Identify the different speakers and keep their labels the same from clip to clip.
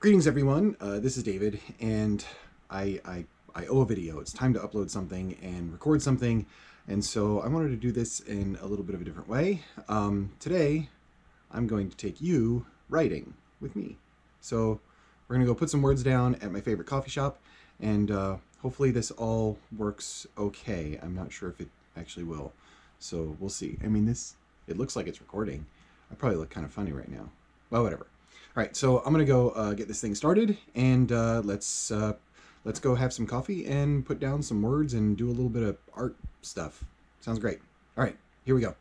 Speaker 1: Greetings, everyone. This is David, and I owe a video. It's time to upload something and record something, and so I wanted to do this in a little bit of a different way. Today, I'm going to take you writing with me. So we're going to go put some words down at my favorite coffee shop, and hopefully this all works okay. I'm not sure if it actually will, so we'll see. I mean, it looks like it's recording. I probably look kind of funny right now. Well, whatever. All right, so I'm gonna go get this thing started, and let's go have some coffee and put down some words and do a little bit of art stuff. Sounds great. All right, here we go.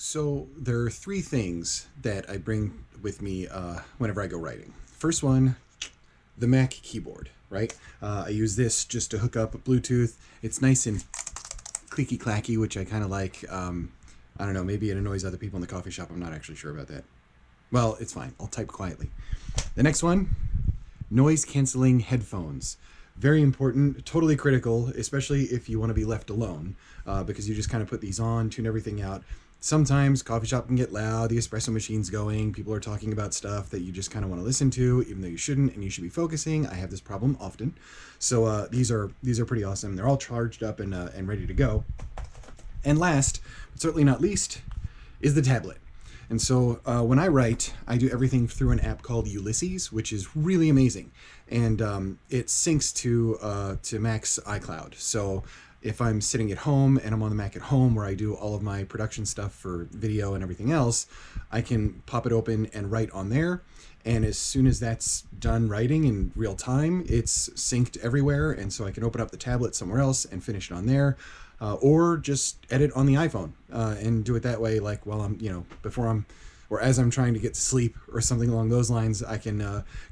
Speaker 1: So there are three things that I bring with me whenever I go writing. First one, the Mac keyboard, right? I use this just to hook up Bluetooth. It's nice and clicky clacky, which I kind of like. I don't know, maybe it annoys other people in the coffee shop. I'm not actually sure about that. Well, it's fine. I'll type quietly. The next one, noise canceling headphones. Very important, totally critical, especially if you want to be left alone, because you just kind of put these on, tune everything out. Sometimes coffee shop can get loud, the espresso machine's going, people are talking about stuff that you just kind of want to listen to, even though you shouldn't, and you should be focusing. I have this problem often. So these are pretty awesome. They're all charged up and ready to go. And last, but certainly not least, is the tablet. And so when I write, I do everything through an app called Ulysses, which is really amazing. And it syncs to Mac's iCloud. So if I'm sitting at home and I'm on the Mac at home where I do all of my production stuff for video and everything else, I can pop it open and write on there. And as soon as that's done writing in real time, it's synced everywhere. And so I can open up the tablet somewhere else and finish it on there. Or just edit on the iPhone and do it that way, like while I'm, before I'm, or as I'm trying to get to sleep or something along those lines. I can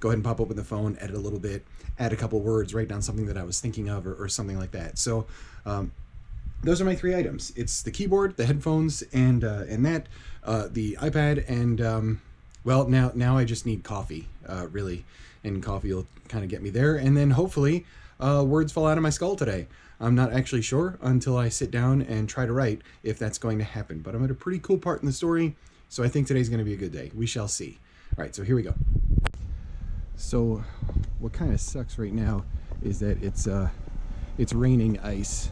Speaker 1: go ahead and pop open the phone, edit a little bit, add a couple words, write down something that I was thinking of or something like that. So those are my three items. It's the keyboard, the headphones, and the iPad, and well, now I just need coffee, really, and coffee will kind of get me there. And then hopefully words fall out of my skull today. I'm not actually sure until I sit down and try to write if that's going to happen. But I'm at a pretty cool part in the story, so I think today's going to be a good day. We shall see. All right, so here we go. So what kind of sucks right now is that it's raining ice.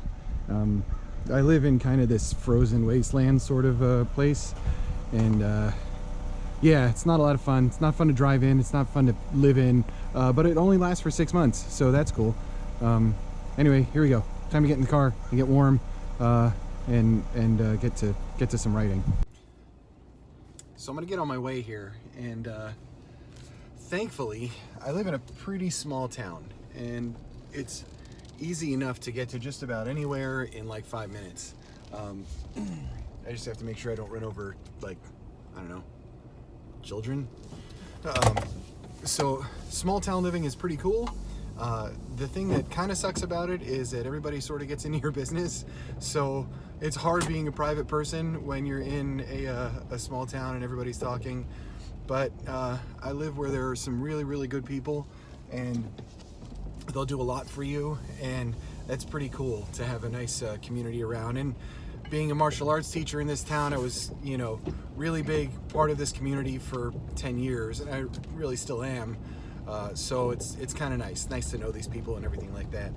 Speaker 1: I live in kind of this frozen wasteland sort of place, and yeah, it's not a lot of fun. It's not fun to drive in. It's not fun to live in, but it only lasts for 6 months, so that's cool. Anyway, here we go. Time to get in the car and get warm, and get to some writing. So I'm gonna get on my way here, and thankfully, I live in a pretty small town, and it's easy enough to get to just about anywhere in like 5 minutes. I just have to make sure I don't run over, like, I don't know, children. So small town living is pretty cool. The thing that kind of sucks about it is that everybody sort of gets into your business. So it's hard being a private person when you're in a small town and everybody's talking. But I live where there are some really, really good people, and they'll do a lot for you. And that's pretty cool to have a nice community around. And being a martial arts teacher in this town, I was, really big part of this community for 10 years, and I really still am. So it's kind of nice to know these people and everything like that.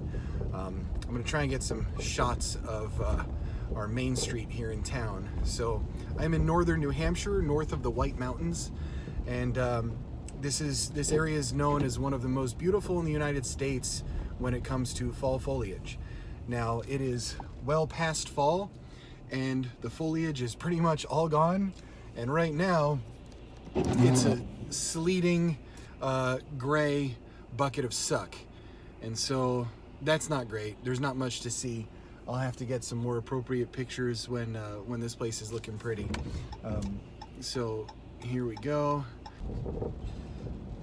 Speaker 1: I'm gonna try and get some shots of our main street here in town. So I'm in northern New Hampshire, north of the White Mountains, and this area is known as one of the most beautiful in the United States when it comes to fall foliage. Now, it is well past fall, and the foliage is pretty much all gone, and right now it's a sleeting gray bucket of suck, and so that's not great. There's not much to see. I'll have to get some more appropriate pictures when this place is looking pretty. So here we go.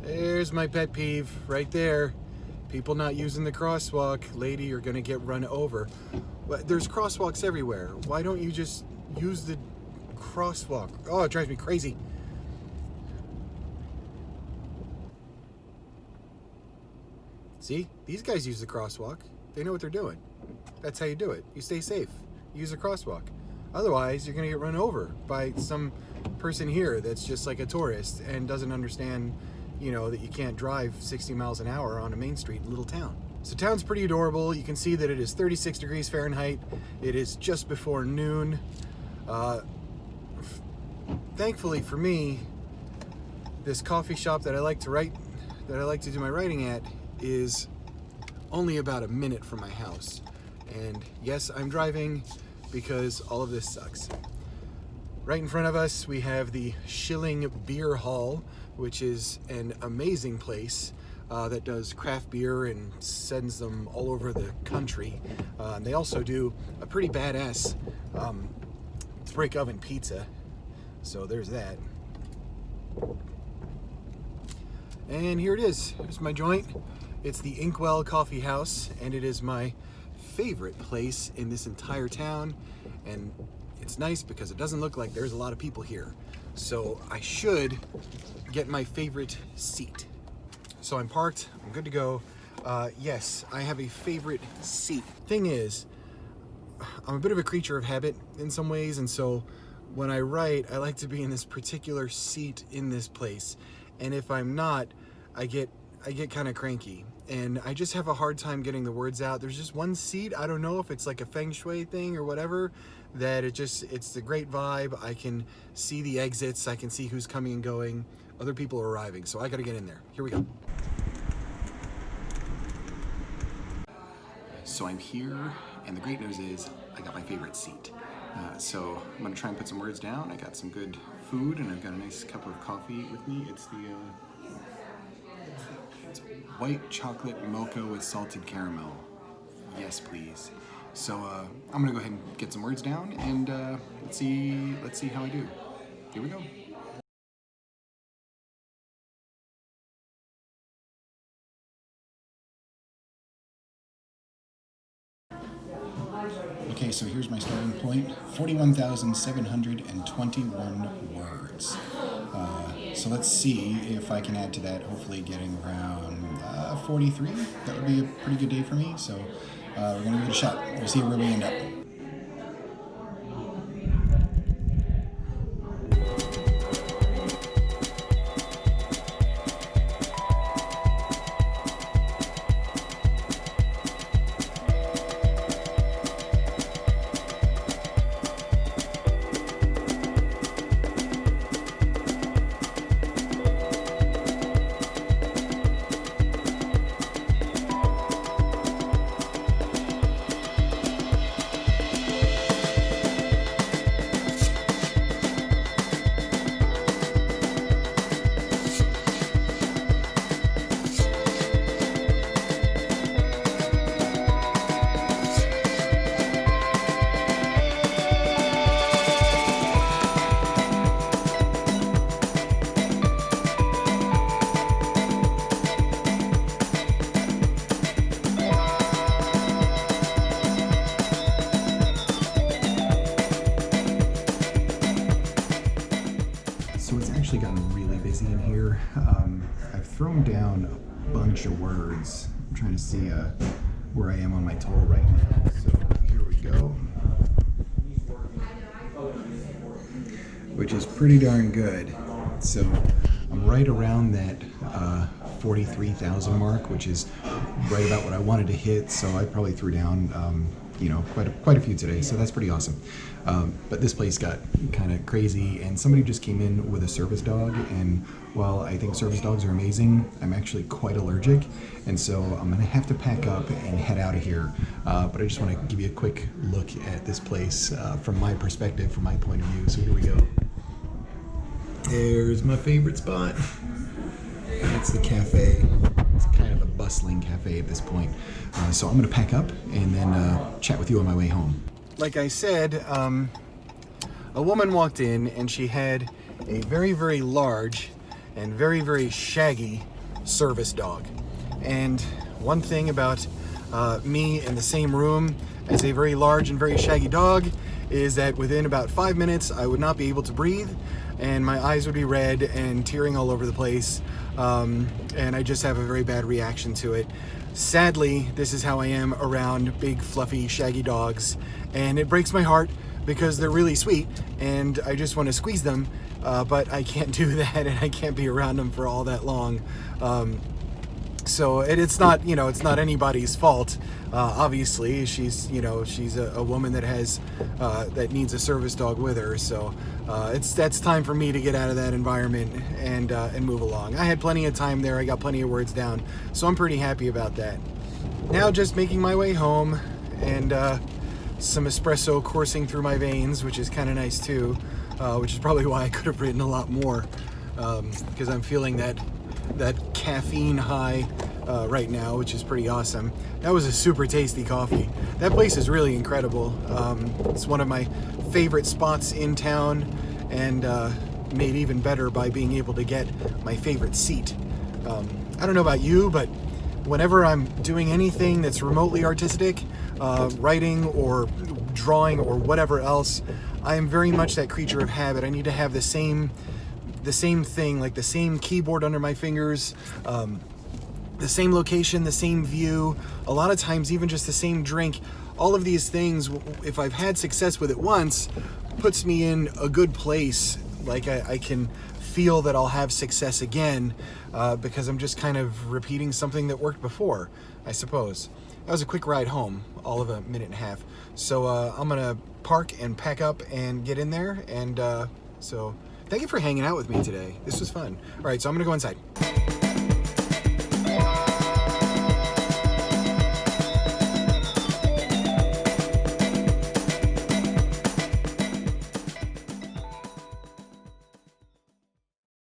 Speaker 1: There's my pet peeve right there. People not using the crosswalk. Lady, you're gonna get run over. There's crosswalks everywhere. Why don't you just use the crosswalk? Oh, it drives me crazy. See, these guys use the crosswalk. They know what they're doing. That's how you do it. You stay safe. Use a crosswalk. Otherwise, you're gonna get run over by some person here that's just like a tourist and doesn't understand, you know, that you can't drive 60 miles an hour on a main street little town. So town's pretty adorable. You can see that it is 36 degrees Fahrenheit. It is just before noon. Thankfully for me, this coffee shop that I like to do my writing at is only about a minute from my house. And yes, I'm driving because all of this sucks. Right in front of us, we have the Schilling Beer Hall, which is an amazing place that does craft beer and sends them all over the country. And they also do a pretty badass brick oven pizza. So there's that. And here it is. Here's my joint. It's the Inkwell Coffee House, and it is my favorite place in this entire town. And it's nice because it doesn't look like there's a lot of people here. So I should get my favorite seat. So I'm parked, I'm good to go. Yes, I have a favorite seat. Thing is, I'm a bit of a creature of habit in some ways, and so when I write, I like to be in this particular seat in this place. And if I'm not, I get kind of cranky, and I just have a hard time getting the words out. There's just one seat, I don't know if it's like a feng shui thing or whatever, that it's a great vibe. I can see the exits, I can see who's coming and going. Other people are arriving, so I gotta get in there. Here we go. So I'm here, and the great news is I got my favorite seat. So I'm gonna try and put some words down. I got some good food, and I've got a nice cup of coffee with me. It's it's white chocolate mocha with salted caramel. Yes, please. So I'm gonna go ahead and get some words down, and let's see how I do. Here we go. Okay, so here's my starting point, 41,721 words. So let's see if I can add to that, hopefully getting around 43. That would be a pretty good day for me, so we're gonna give it a shot. We'll see where we end up. Actually gotten really busy in here. I've thrown down a bunch of words. I'm trying to see where I am on my total right now. So here we go. Which is pretty darn good. So I'm right around that 43,000 mark, which is right about what I wanted to hit. So I probably threw down quite a few today, so that's pretty awesome. But this place got kind of crazy, and somebody just came in with a service dog, and while I think service dogs are amazing, I'm actually quite allergic, and so I'm gonna have to pack up and head out of here. But I just want to give you a quick look at this place from my perspective, from my point of view. So here we go. There's my favorite spot. It's the cafe. It's kind of a bustling cafe at this point. So I'm gonna pack up and then chat with you on my way home. Like I said, a woman walked in and she had a very, very large and very, very shaggy service dog. And one thing about me in the same room as a very large and very shaggy dog is that within about 5 minutes I would not be able to breathe.
Speaker 2: and my eyes would be red and tearing all over the place, and I just have a very bad reaction to it. Sadly, this is how I am around big, fluffy, shaggy dogs, and it breaks my heart because they're really sweet, and I just want to squeeze them, but I can't do that, and I can't be around them for all that long. So it's not, it's not anybody's fault. Obviously, she's a woman that has that needs a service dog with her. So that's time for me to get out of that environment and move along. I had plenty of time there. I got plenty of words down, so I'm pretty happy about that. Now just making my way home, and some espresso coursing through my veins, which is kind of nice too. Which is probably why I could have written a lot more, because I'm feeling that caffeine high right now, which is pretty awesome. That was a super tasty coffee. That place is really incredible. It's one of my favorite spots in town, and made even better by being able to get my favorite seat. I don't know about you, but whenever I'm doing anything that's remotely artistic, writing or drawing or whatever else, I am very much that creature of habit. I need to have the same thing, like the same keyboard under my fingers, the same location, the same view, a lot of times even just the same drink. All of these things, if I've had success with it once, puts me in a good place. Like I can feel that I'll have success again, because I'm just kind of repeating something that worked before, I suppose. That was a quick ride home, all of a minute and a half. So I'm gonna park and pack up and get in there, and so thank you for hanging out with me today. This was fun. All right, so I'm gonna go inside.